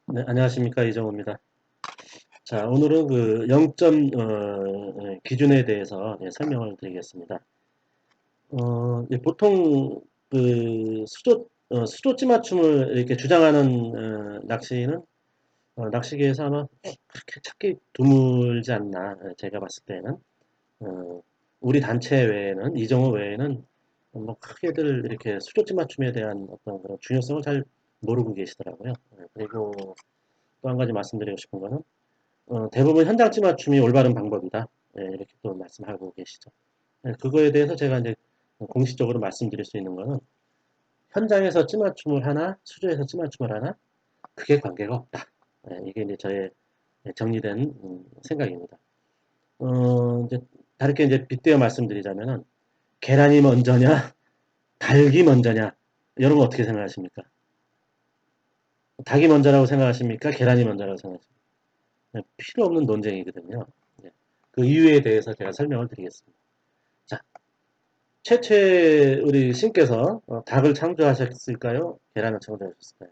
네, 안녕하십니까. 이정호입니다. 자, 오늘은 그 0점 기준에 대해서 설명을 드리겠습니다. 보통 그 수조찌 맞춤을 이렇게 주장하는 낚시는 낚시계에서 아마 그렇게 찾기 드물지 않나. 제가 봤을 때는 어, 우리 단체 외에는 이정호 외에는 뭐 크게들 이렇게 수조찌 맞춤에 대한 어떤 그런 중요성을 잘 모르고 계시더라고요. 그리고 또 한 가지 말씀드리고 싶은 거는 대부분 현장지 맞춤이 올바른 방법이다. 이렇게 또 말씀하고 계시죠. 그거에 대해서 제가 이제 공식적으로 말씀드릴 수 있는 거는 현장에서 찌맞춤을 하나, 수조에서 찌맞춤을 하나, 그게 관계가 없다. 이게 이제 저의 정리된 생각입니다. 이제 다르게 이제 빗대어 말씀드리자면은 계란이 먼저냐, 닭이 먼저냐, 여러분 어떻게 생각하십니까? 닭이 먼저라고 생각하십니까? 계란이 먼저라고 생각하십니까? 필요 없는 논쟁이거든요. 예. 그 이유에 대해서 제가 설명을 드리겠습니다. 자, 최초에 우리 신께서 닭을 창조하셨을까요? 계란을 창조하셨을까요?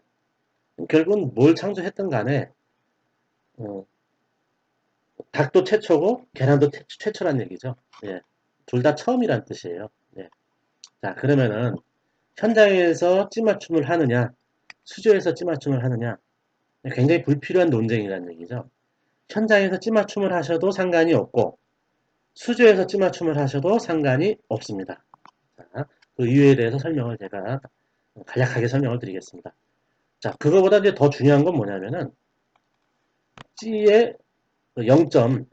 결국은 뭘 창조했든 간에 어, 닭도 최초고 계란도 최초란 얘기죠. 예. 둘 다 처음이란 뜻이에요. 예. 자, 그러면은 현장에서 찌맞춤을 하느냐, 수조에서 찌맞춤을 하느냐, 굉장히 불필요한 논쟁이라는 얘기죠. 현장에서 찌맞춤을 하셔도 상관이 없고 수조에서 찌맞춤을 하셔도 상관이 없습니다. 자, 그 이유에 대해서 설명을 제가 간략하게 설명을 드리겠습니다. 자, 그거보다 이제 더 중요한 건 뭐냐면은 G의 0점,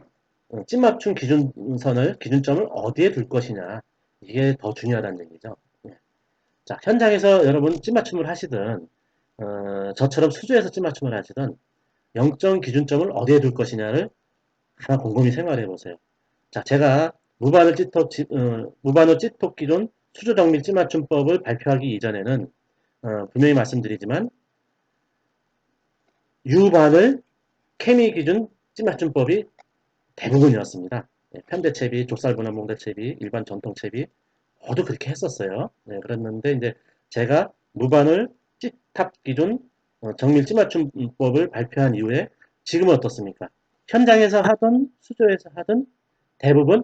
찐맞춤 기준점을 어디에 둘 것이냐. 이게 더 중요하다는 얘기죠. 예. 자, 현장에서 여러분 찐맞춤을 하시든, 저처럼 수조에서 찐맞춤을 하시든, 0점 기준점을 어디에 둘 것이냐를 하나 곰곰이 생각해 보세요. 자, 제가 무반호 찌톡 기준 수조 정밀 찌맞춤법을 발표하기 이전에는, 분명히 말씀드리지만, 유반을 케미 기준 찌맞춤법이 대부분이었습니다. 네, 편대채비, 족살분할 몽대채비, 일반 전통채비 모두 그렇게 했었어요. 네, 그랬는데 이제 제가 무반을 찌탑 기준 정밀 찌맞춤법을 발표한 이후에 지금은 어떻습니까? 현장에서 하든 수조에서 하든 대부분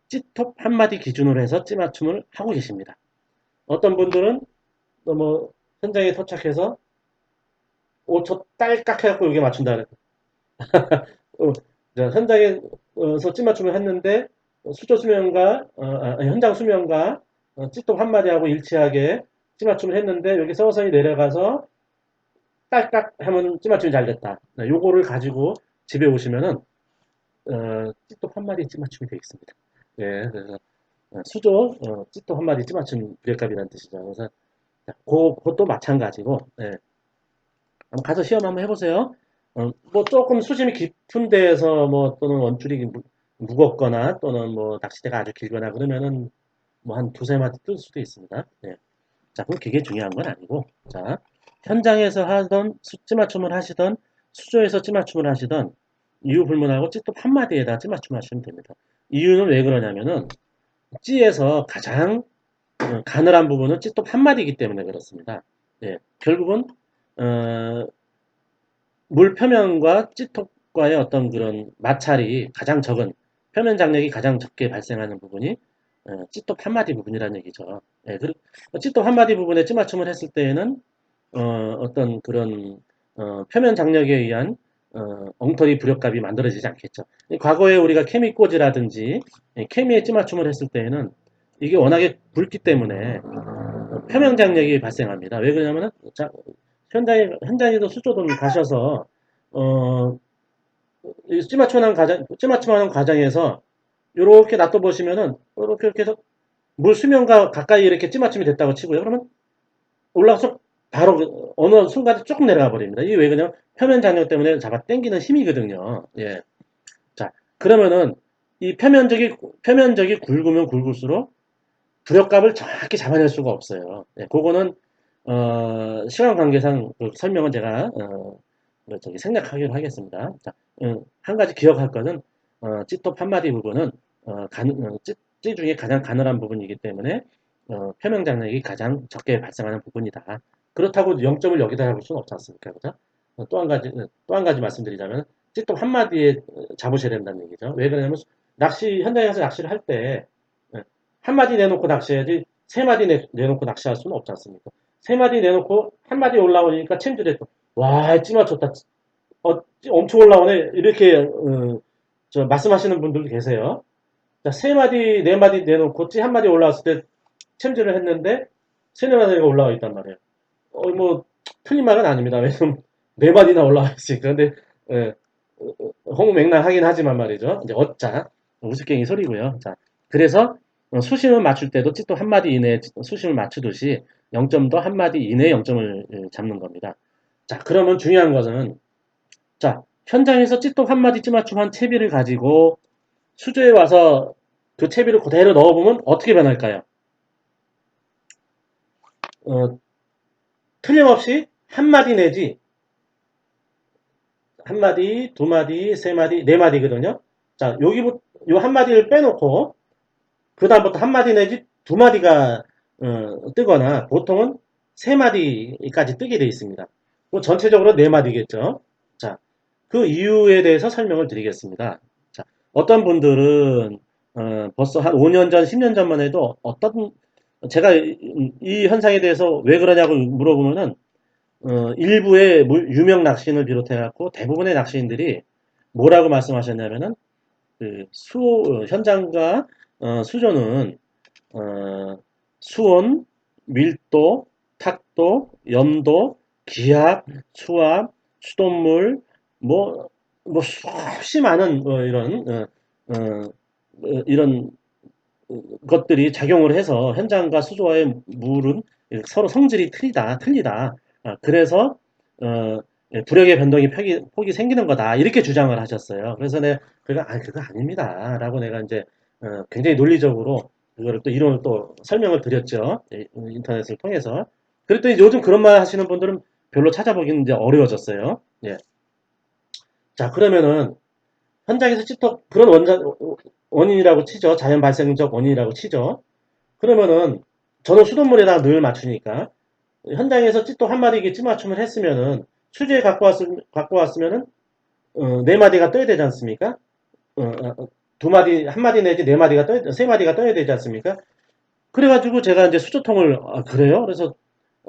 찌톱 한마디 기준으로 해서 찌맞춤을 하고 계십니다. 어떤 분들은 또뭐 현장에 도착해서 저 딸깍 해갖고 여기 맞춘다 그래. 어, 현장에서 찌맞춤을 했는데 수조 수면과 현장 수면과 찌톱 한마디 하고 일치하게 찌맞춤을 했는데 여기 서서히 내려가서 딸깍 하면 찌맞춤이 잘 됐다. 네, 요거를 가지고 집에 오시면은 찌톱 한마디 찌맞춤이 되겠습니다. 예, 그래서 수조 찌톱 한마디 찌맞춤 비례값이라는 뜻이죠. 그래서 그것도 마찬가지고 예, 한번 가서 시험 한번 해보세요. 뭐 조금 수심이 깊은 데에서 뭐 또는 원줄이 무겁거나 또는 뭐 낚싯대가 아주 길거나 그러면은 뭐 한 두세 마디 뜰 수도 있습니다. 네. 자, 그럼 그게 중요한 건 아니고, 자, 현장에서 하던 찌맞춤을 하시던 수조에서 찌맞춤을 하시던 이유 불문하고 찌톱 한 마디에다 찌맞춤 하시면 됩니다. 이유는 왜 그러냐면은 찌에서 가장 가늘한 부분은 찌톱 한 마디이기 때문에 그렇습니다. 예, 결국은 어, 물 표면과 찌톡과의 어떤 그런 마찰이 가장 적은 표면 장력이 가장 적게 발생하는 부분이 찌톡 한마디 부분이라는 얘기죠. 예, 찌톡 한마디 부분에 찌맞춤을 했을 때에는 어떤 그런 표면 장력에 의한 엉터리 부력값이 만들어지지 않겠죠. 과거에 우리가 케미꽂이라든지 케미에 찌맞춤을 했을 때에는 이게 워낙에 굵기 때문에 표면 장력이 발생합니다. 왜 그러냐면은 현장에도 수조돈 가셔서 어, 찌맞춤하는 과정에서 이렇게 놔둬 보시면은 이렇게 해서 물 수면과 가까이 이렇게 찌맞춤이 됐다고 치고요. 그러면 올라가서 바로 어느 순간에 조금 내려가 버립니다. 이게 왜 그러냐면 표면 장력 때문에 잡아 당기는 힘이거든요. 예. 자, 그러면은 이 표면적이 굵으면 굵을수록 부력값을 정확히 잡아낼 수가 없어요. 예, 그거는 시간 관계상 그 설명은 제가 생략하기로 하겠습니다. 자, 한 가지 기억할 것은 찌톱 한마디 부분은 찌 중에 가장 가늘한 부분이기 때문에 표면 장력이 가장 적게 발생하는 부분이다. 그렇다고 0점을 여기다 잡을 수는 없지 않습니까? 그죠? 또 한 가지 말씀드리자면, 찌통 한 마디에 잡으셔야 된다는 얘기죠. 왜 그러냐면, 현장에 가서 낚시를 할 때, 한 마디 내놓고 낚시해야지, 세 마디 내놓고 낚시할 수는 없지 않습니까? 세 마디 내놓고, 한 마디 올라오니까 챔질해. 와, 찌마 좋다. 엄청 올라오네. 이렇게, 말씀하시는 분들도 계세요. 자, 세 마디, 네 마디 내놓고, 찌 한 마디 올라왔을 때, 챔질을 했는데, 세네 마디가 올라와 있단 말이에요. 뭐, 틀린 말은 아닙니다. 왜냐면, 네 마디나 올라와 있으니까. 근데, 예, 허무맹랑하긴 하지만 말이죠. 이제 어짜, 우스깽이 소리고요. 자, 그래서, 수심을 맞출 때도 찌또 한 마디 이내에 수심을 맞추듯이 0점도 한 마디 이내에 0점을 잡는 겁니다. 자, 그러면 중요한 것은, 자, 현장에서 찌똑 한 마디 찌맞춤한 채비를 가지고 수조에 와서 그 채비를 그대로 넣어보면 어떻게 변할까요? 어, 틀림없이 한 마디 내지 한 마디, 두 마디, 세 마디, 네 마디거든요. 자, 여기부터 요 한 마디를 빼놓고 그 다음부터 한 마디 내지 두 마디가 뜨거나 보통은 세 마디까지 뜨게 되어 있습니다. 뭐 전체적으로 네 마디겠죠. 자, 그 이유에 대해서 설명을 드리겠습니다. 자, 어떤 분들은 벌써 한 5년 전, 10년 전만 해도 제가 이 현상에 대해서 왜 그러냐고 물어보면은 일부의 유명 낚시인을 비롯해갖고 대부분의 낚시인들이 뭐라고 말씀하셨냐면은 현장과 수조는 어, 수온, 밀도, 탁도, 염도, 기압, 수압, 수돗물, 뭐, 수없이 많은 이런 것들이 작용을 해서 현장과 수조와의 물은 서로 성질이 틀리다. 그래서 부력의 변동이 폭이 생기는 거다. 이렇게 주장을 하셨어요. 그래서 그거 아닙니다. 라고 내가 이제 굉장히 논리적으로 그거를 또 이론을 또 설명을 드렸죠. 인터넷을 통해서. 그랬더니 요즘 그런 말 하시는 분들은 별로 찾아보기는 이제 어려워졌어요. 예. 자, 그러면은 현장에서 찌톡 그런 원인이라고 치죠. 자연 발생적 원인이라고 치죠. 그러면은 저는 수돗물에다가 늘 맞추니까 현장에서 찌톡 한 마디 찌맞춤을 했으면은 수조에 갖고 왔으면은 네 마디가 떠야 되지 않습니까? 두 마디 한 마디 내지 네 마디가 세 마디가 떠야 되지 않습니까? 그래가지고 제가 이제 수조통을 그래요? 그래서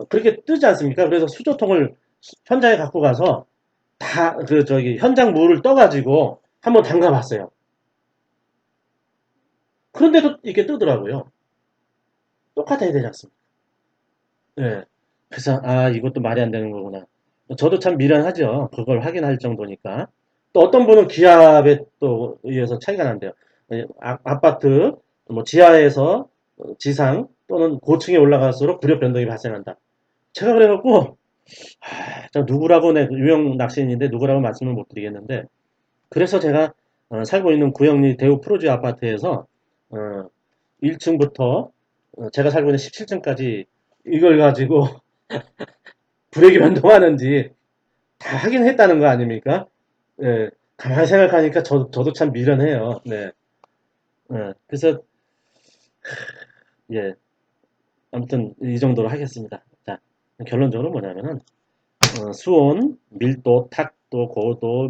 그렇게 뜨지 않습니까? 그래서 수조통을 현장에 갖고 가서 다 현장 물을 떠가지고 한번 담가봤어요. 그런데도 이게 뜨더라고요. 똑같아야 되지 않습니까? 예. 그래서, 이것도 말이 안 되는 거구나. 저도 참 미련하죠. 그걸 확인할 정도니까. 또 어떤 분은 기압에 또 의해서 차이가 난대요. 아파트, 뭐 지하에서 지상 또는 고층에 올라갈수록 부력 변동이 발생한다. 제가 그래갖고, 저 누구라고, 유명 낚시인인데 누구라고 말씀을 못 드리겠는데, 그래서 제가 살고 있는 구영리 대우 프로지 아파트에서 1층부터 제가 살고 있는 17층까지 이걸 가지고 불액이 변동하는지 다 확인했다는 거 아닙니까? 예, 가만히 생각하니까 저도 참 미련해요. 네. 그래서, 예, 아무튼 이 정도로 하겠습니다. 자, 결론적으로 뭐냐면은, 수온, 밀도, 탁도, 고도,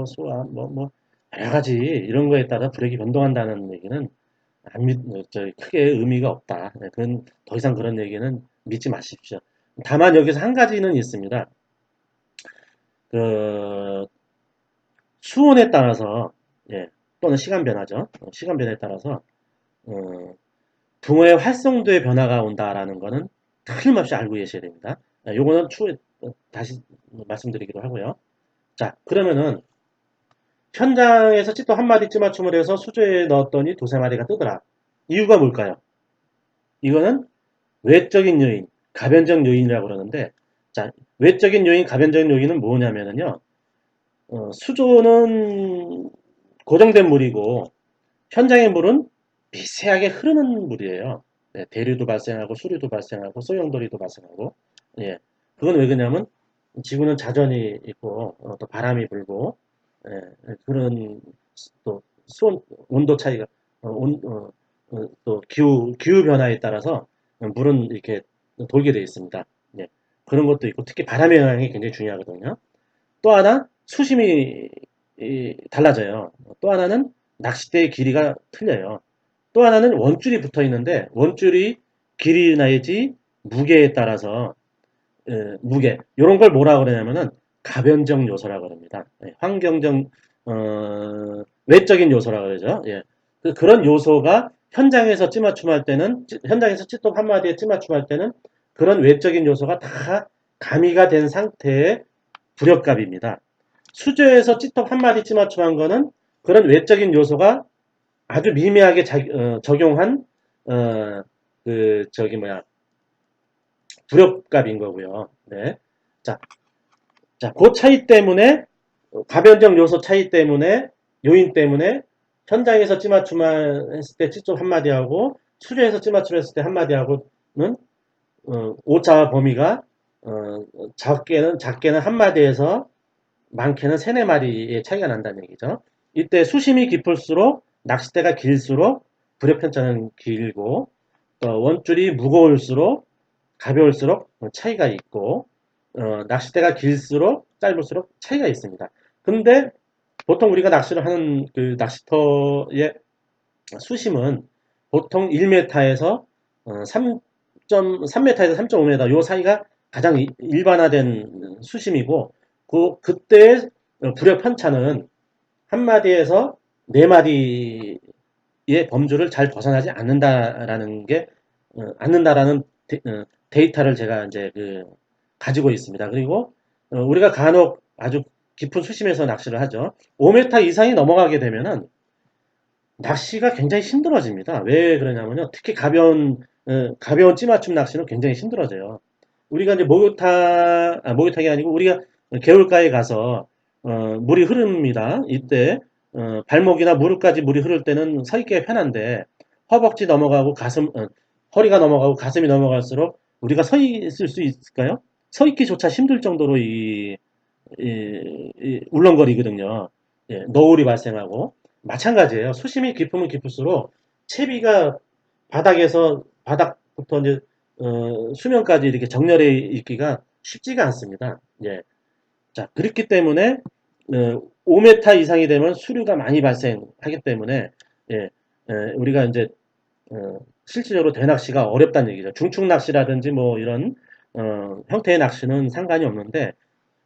수압, 여러 가지 이런 거에 따라 불액이 변동한다는 얘기는 크게 의미가 없다. 네, 그건 더 이상 그런 얘기는 믿지 마십시오. 다만 여기서 한 가지는 있습니다. 그 수온에 따라서 예, 또는 시간 변화죠. 시간 변화에 따라서 어, 붕어의 활성도의 변화가 온다라는 거는 틀림없이 알고 계셔야 됩니다. 요거는 추후에 다시 말씀드리기로 하고요. 자, 그러면은 현장에서 찌또 한 마디 찌맞춤을 해서 수조에 넣었더니 두세 마리가 뜨더라. 이유가 뭘까요? 이거는 외적인 요인, 가변적 요인이라고 그러는데, 자, 외적인 요인, 가변적 요인은 뭐냐면요. 수조는 고정된 물이고, 현장의 물은 미세하게 흐르는 물이에요. 네, 대류도 발생하고, 수류도 발생하고, 소용돌이도 발생하고, 예. 그건 왜 그러냐면, 지구는 자전이 있고, 또 바람이 불고, 예, 그런, 또, 온도 차이가, 또 기후 변화에 따라서 물은 이렇게 돌게 되어 있습니다. 예. 그런 것도 있고, 특히 바람의 영향이 굉장히 중요하거든요. 또 하나 수심이 달라져요. 또 하나는 낚싯대의 길이가 틀려요. 또 하나는 원줄이 붙어 있는데 원줄이 길이 내지 무게에 따라서 무게 이런 걸 뭐라 그러냐면은 가변적 요소라 그럽니다. 환경적 외적인 요소라 그러죠. 예. 그런 요소가 현장에서 찌맞춤할 때는 현장에서 찌톱 한 마디에 찌맞춤할 때는 그런 외적인 요소가 다 가미가 된 상태의 부력값입니다. 수조에서 찌톱 한 마디 찌맞춤한 거는 그런 외적인 요소가 아주 미미하게 적용한 어, 저기 뭐야 부력값인 거고요. 네. 자, 그 차이 때문에 가변적 요소 차이 때문에 요인 때문에 현장에서 찌맞춤을 했을 때 찌쪽 한마디 하고 수조에서 찌맞춤 했을 때 한마디 하고는 오차 범위가 작게는 한마디에서 많게는 세네 마디의 차이가 난다는 얘기죠. 이때 수심이 깊을수록 낚싯대가 길수록 부력 편차는 길고 원줄이 무거울수록 가벼울수록 차이가 있고 낚싯대가 길수록 짧을수록 차이가 있습니다. 근데 보통 우리가 낚시를 하는 그 낚시터의 수심은 보통 1m에서 3m에서 3.5m 요 사이가 가장 일반화된 수심이고 그때의 부력 편차는 한 마디에서 네 마디의 범주를 잘 벗어나지 않는다라는 게 않는다라는 데이터를 제가 이제 가지고 있습니다. 그리고 우리가 간혹 아주 깊은 수심에서 낚시를 하죠. 5m 이상이 넘어가게 되면은 낚시가 굉장히 힘들어집니다. 왜 그러냐면요. 특히 가벼운 찌맞춤 낚시는 굉장히 힘들어져요. 우리가 이제 목욕탕이 아니고 우리가 개울가에 가서 물이 흐릅니다. 이때 발목이나 무릎까지 물이 흐를 때는 서 있기가 편한데 허벅지 넘어가고 허리가 넘어가고 가슴이 넘어갈수록 우리가 서 있을 수 있을까요? 서 있기조차 힘들 정도로 울렁거리거든요. 예, 너울이 발생하고 마찬가지예요. 수심이 깊으면 깊을수록 채비가 바닥부터 이제 수면까지 이렇게 정렬해 있기가 쉽지가 않습니다. 예. 자, 그렇기 때문에 5m 이상이 되면 수류가 많이 발생하기 때문에 예, 우리가 이제 실질적으로 대낚시가 어렵다는 얘기죠. 중축 낚시라든지 뭐 이런 형태의 낚시는 상관이 없는데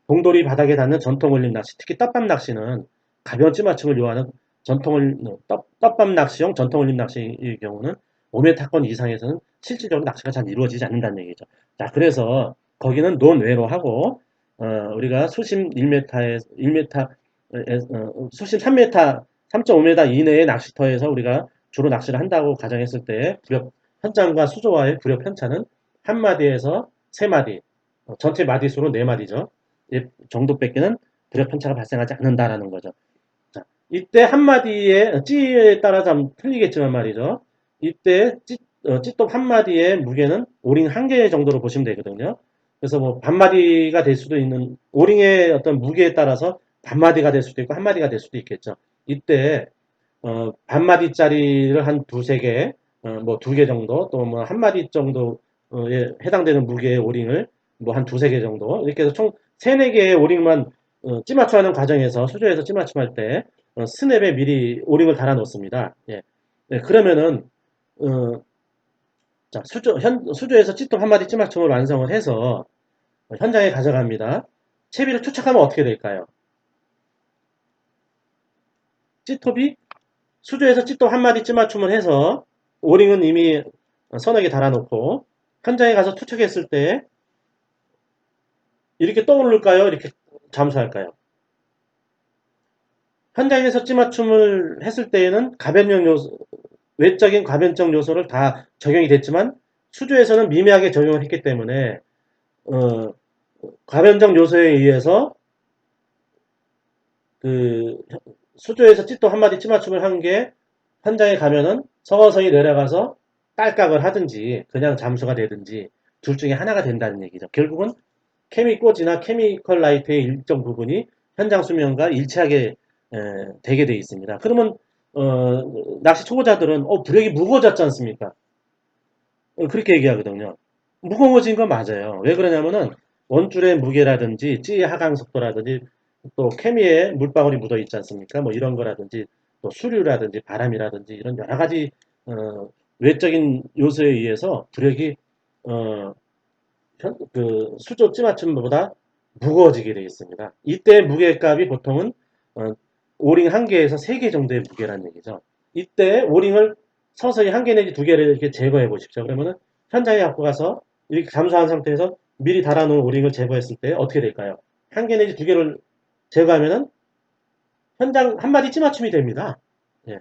봉돌이 바닥에 닿는 전통 올림 낚시, 특히 떡밥 낚시는 가벼운 찌맞춤을 요하는 떡밥 낚시용 전통 올림 낚시의 경우는 5m권 이상에서는 실질적으로 낚시가 잘 이루어지지 않는다는 얘기죠. 자, 그래서 거기는 논외로 하고 우리가 수심 1m, 수심 3m, 3.5m 이내의 낚시터에서 우리가 주로 낚시를 한다고 가정했을 때 현장과 수조와의 부력 편차는 한 마디에서 세 마디, 전체 마디 수로 네 마디죠. 정도밖에는 부력 편차가 발생하지 않는다라는 거죠. 자, 이때 한마디의 찌에 따라 좀 틀리겠지만 말이죠. 이때 찌똑 한마디의 무게는 오링 한 개 정도로 보시면 되거든요. 그래서 뭐 반마디가 될 수도 있는 오링의 어떤 무게에 따라서 반마디가 될 수도 있고 한마디가 될 수도 있겠죠. 이때 반마디짜리를 한 두세 개, 뭐 두 개 정도, 또 뭐 한 마디 정도에 해당되는 무게의 오링을 뭐 한 두세 개 정도 이렇게 해서 총 세네 개의 오링만 찌맞춤하는 과정에서 수조에서 찌맞춤할 때 스냅에 미리 오링을 달아 놓습니다. 예. 네, 그러면은 어, 자, 수조에서 찌톱 한 마디 찌맞춤을 완성을 해서 현장에 가져갑니다. 채비를 투척하면 어떻게 될까요? 찌톱이 수조에서 찌톱 한 마디 찌맞춤을 해서 오링은 이미 서너개 달아놓고 현장에 가서 투척했을 때 이렇게 떠오를까요? 이렇게 잠수할까요? 현장에서 찌맞춤을 했을 때에는 외적인 가변적 요소를 다 적용이 됐지만 수조에서는 미미하게 적용을 했기 때문에 어, 가변적 요소에 의해서 그 수조에서 찌또 한마디 찌맞춤을 한 게 현장에 가면은 서서히 내려가서 딸깍을 하든지 그냥 잠수가 되든지 둘 중에 하나가 된다는 얘기죠. 결국은 케미꽂이나 케미컬 라이트의 일정 부분이 현장 수면과 일치하게 되게 되어 있습니다. 그러면 낚시 초보자들은 부력이 무거워졌지 않습니까? 그렇게 얘기하거든요. 무거워진 건 맞아요. 왜 그러냐면은 원줄의 무게라든지 찌의 하강 속도라든지 또 케미에 물방울이 묻어 있지 않습니까? 뭐 이런 거라든지 또 수류라든지 바람이라든지 이런 여러 가지 외적인 요소에 의해서 부력이 어, 그 수조 찌맞춤보다 무거워지게 되어 있습니다. 이때 무게값이 보통은 어, 오링 한 개에서 세 개 정도의 무게라는 얘기죠. 이때 오링을 서서히 한 개 내지 두 개를 이렇게 제거해 보십시오. 그러면은 현장에 갖고 가서 이렇게 감소한 상태에서 미리 달아놓은 오링을 제거했을 때 어떻게 될까요? 한 개 내지 두 개를 제거하면은 현장 한 마디 찌맞춤이 됩니다. 예.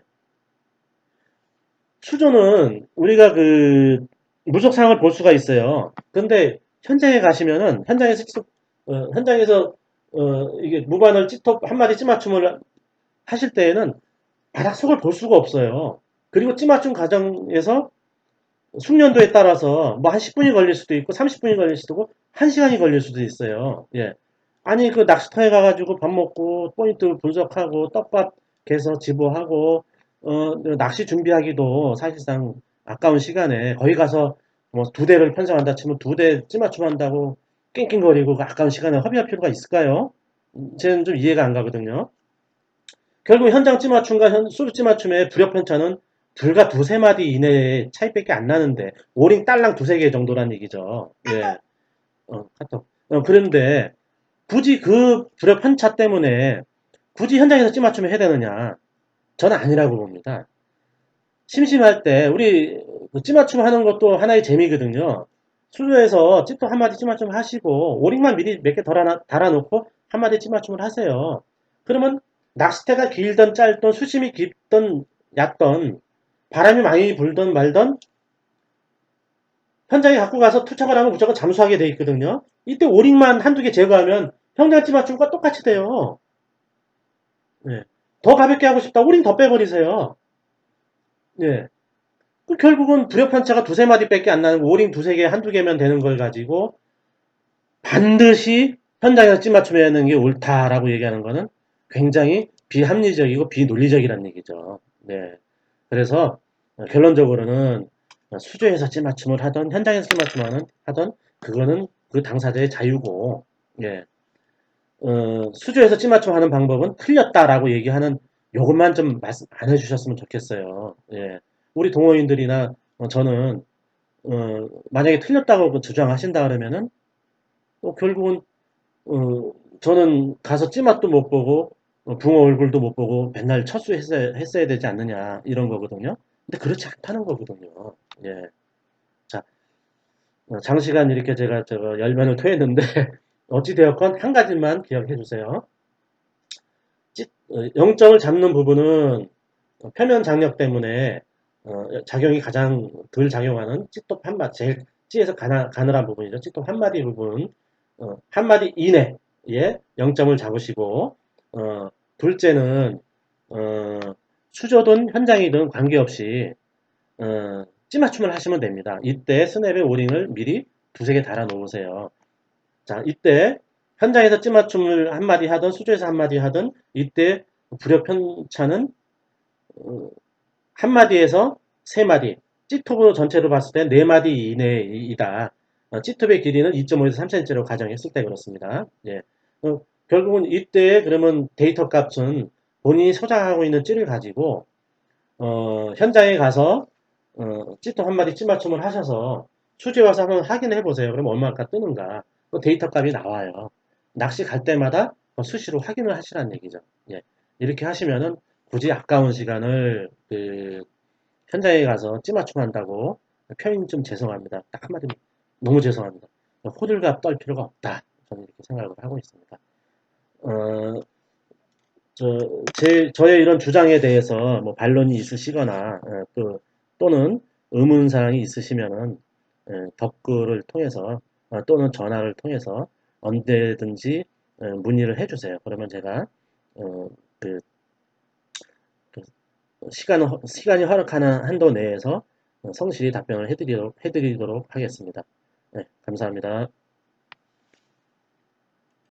수조는 우리가 그 무속상을 볼 수가 있어요. 근데 현장에 가시면은 현장에서 이게 무반을 찌톱 한 마디 찌맞춤을 하실 때에는 바닥 속을 볼 수가 없어요. 그리고 찌맞춤 과정에서 숙련도에 따라서 뭐 한 10분이 걸릴 수도 있고 30분이 걸릴 수도 있고 1시간이 걸릴 수도 있어요. 예. 아니 그 낚시터에 가가지고 밥 먹고 포인트 분석하고 떡밥 개서 집어하고 낚시 준비하기도 사실상 아까운 시간에 거기 가서 뭐 두 대를 편성한다 치면 두 대 찌맞춤 한다고 낑낑거리고 그 아까운 시간에 허비할 필요가 있을까요? 저는 좀 이해가 안 가거든요. 결국 현장 찌맞춤과 수루 찌맞춤의 부력 편차는 불과 두세 마디 이내의 차이밖에 안 나는데 오링 딸랑 두세 개 정도란 얘기죠. 예. 카톡. 그런데 굳이 그 부력 편차 때문에 굳이 현장에서 찌맞춤을 해야 되느냐? 저는 아니라고 봅니다. 심심할 때 우리 그 찌맞춤 하는 것도 하나의 재미거든요. 수조에서 찌또 한 마디 찌맞춤 하시고 오링만 미리 몇 개 달아놓고 한 마디 찌맞춤을 하세요. 그러면 낚싯대가 길던 짧던 수심이 깊던 얕던 바람이 많이 불던 말던 현장에 갖고 가서 투척을 하면 무조건 잠수하게 돼 있거든요. 이때 오링만 한두 개 제거하면 현장 찌맞춤과 똑같이 돼요. 예. 더 가볍게 하고 싶다. 오링 더 빼버리세요. 예. 그 결국은 부력 편차가 두세 마디밖에 안 나는 거 오링 두세 개, 한두 개면 되는 걸 가지고 반드시 현장에서 찌맞춤해야 하는 게 옳다라고 얘기하는 거는 굉장히 비합리적이고 비논리적이라는 얘기죠. 네. 그래서 결론적으로는 수조에서 찌맞춤을 하던 현장에서 하던 그거는 그 당사자의 자유고 예. 수조에서 찌맞춤 하는 방법은 틀렸다라고 얘기하는 요것만 좀 말씀 안 해주셨으면 좋겠어요. 예. 우리 동호인들이나 저는 만약에 틀렸다고 그 주장하신다 그러면은 결국은 저는 가서 찌맛도 못 보고 붕어 얼굴도 못 보고 맨날 했어야 되지 않느냐 이런 거거든요. 근데 그렇지 않다는 거거든요. 예. 자, 장시간 이렇게 제가 열변을 토했는데 어찌 되었건 한 가지만 기억해 주세요. 0점을 잡는 부분은 표면 장력 때문에 작용이 가장 덜 작용하는 찌톱 한 마디, 제일 찌에서 가늘한 부분이죠. 찌톱 한 마디 부분, 한 마디 이내에 0점을 잡으시고, 둘째는, 어, 수조든 현장이든 관계없이, 찌맞춤을 하시면 됩니다. 이때 스냅에 오링을 미리 두세 개 달아 놓으세요. 자, 이때 현장에서 찌맞춤을 한 마디 하든 수조에서 한 마디 하든 이때 부력 편차는 한 마디에서 세 마디, 찌톱으로 전체로 봤을 때 네 마디 이내이다. 찌톱의 길이는 2.5에서 3cm로 가정했을 때 그렇습니다. 예. 결국은 이때 그러면 데이터 값은 본인이 소장하고 있는 찌를 가지고 현장에 가서 찌톱 한 마디 찌맞춤을 하셔서 수지 와서 한번 확인해 보세요. 그럼 얼마가 뜨는가? 그 데이터 값이 나와요. 낚시 갈 때마다 수시로 확인을 하시라는 얘기죠. 예. 이렇게 하시면은 굳이 아까운 시간을 현장에 가서 찌맞춤 한다고 표현 좀 죄송합니다. 딱 한마디로 너무 죄송합니다. 호들갑 떨 필요가 없다. 저는 이렇게 생각을 하고 있습니다. 어, 저의 이런 주장에 대해서 뭐 반론이 있으시거나 또는 의문사항이 있으시면은 댓글을 통해서 또는 전화를 통해서 언제든지 문의를 해주세요. 그러면 제가 어, 그, 그 시간이 허락하는 한도 내에서 성실히 답변을 해드리도록 하겠습니다. 네, 감사합니다.